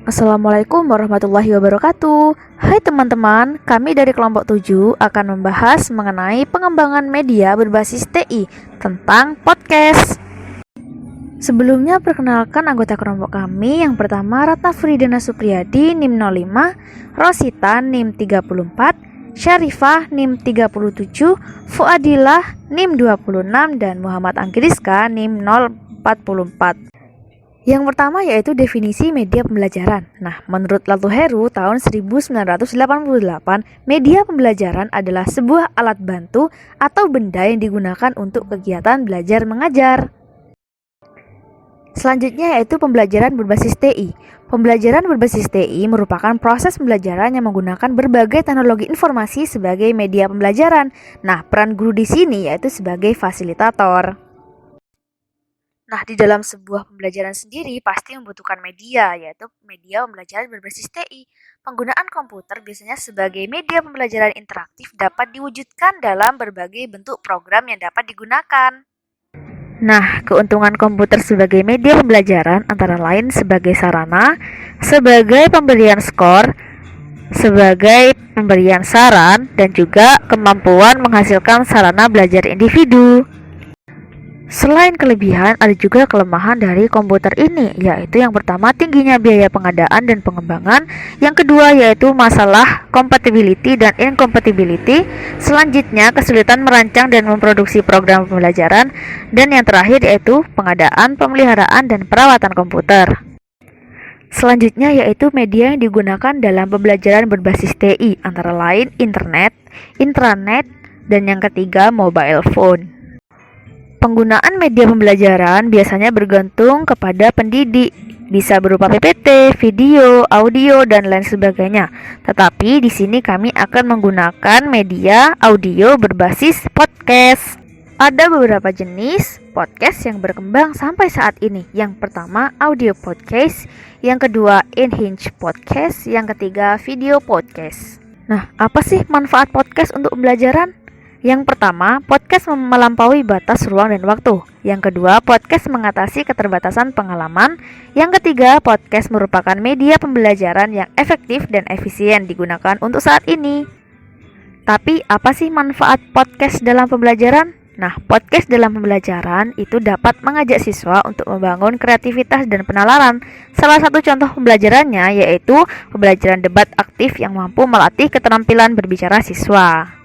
Assalamualaikum warahmatullahi wabarakatuh. Hai teman-teman, kami dari kelompok 7 akan membahas mengenai pengembangan media berbasis TI tentang podcast. Sebelumnya perkenalkan anggota kelompok kami. Yang pertama Ratna Fridana Supriyadi NIM 05, Rosita NIM 34, Syarifah NIM 37, Fuadilah NIM 26, dan Muhammad Anggiriska NIM 044. Yang pertama yaitu definisi media pembelajaran. Nah, menurut Latuheru tahun 1988, media pembelajaran adalah sebuah alat bantu atau benda yang digunakan untuk kegiatan belajar mengajar. Selanjutnya yaitu pembelajaran berbasis TI. Pembelajaran berbasis TI merupakan proses pembelajaran yang menggunakan berbagai teknologi informasi sebagai media pembelajaran. Nah, peran guru di sini yaitu sebagai fasilitator. Nah, di dalam sebuah pembelajaran sendiri pasti membutuhkan media, yaitu media pembelajaran berbasis TI. Penggunaan komputer biasanya sebagai media pembelajaran interaktif dapat diwujudkan dalam berbagai bentuk program yang dapat digunakan. Nah, keuntungan komputer sebagai media pembelajaran antara lain sebagai sarana, sebagai pemberian skor, sebagai pemberian saran, dan juga kemampuan menghasilkan sarana belajar individu. Selain kelebihan, ada juga kelemahan dari komputer ini, yaitu yang pertama tingginya biaya pengadaan dan pengembangan, yang kedua yaitu masalah compatibility dan incompatibility, selanjutnya kesulitan merancang dan memproduksi program pembelajaran, dan yang terakhir yaitu pengadaan, pemeliharaan, dan perawatan komputer. Selanjutnya yaitu media yang digunakan dalam pembelajaran berbasis TI, antara lain internet, intranet, dan yang ketiga mobile phone. Penggunaan media pembelajaran biasanya bergantung kepada pendidik, bisa berupa PPT, video, audio, dan lain sebagainya. Tetapi di sini kami akan menggunakan media audio berbasis podcast. Ada beberapa jenis podcast yang berkembang sampai saat ini. Yang pertama audio podcast, yang kedua unhinged podcast, yang ketiga video podcast. Nah, apa sih manfaat podcast untuk pembelajaran? Yang pertama, podcast melampaui batas ruang dan waktu. Yang kedua, podcast mengatasi keterbatasan pengalaman. Yang ketiga, podcast merupakan media pembelajaran yang efektif dan efisien digunakan untuk saat ini. Tapi, apa sih manfaat podcast dalam pembelajaran? Nah, podcast dalam pembelajaran itu dapat mengajak siswa untuk membangun kreativitas dan penalaran. Salah satu contoh pembelajarannya yaitu pembelajaran debat aktif yang mampu melatih keterampilan berbicara siswa.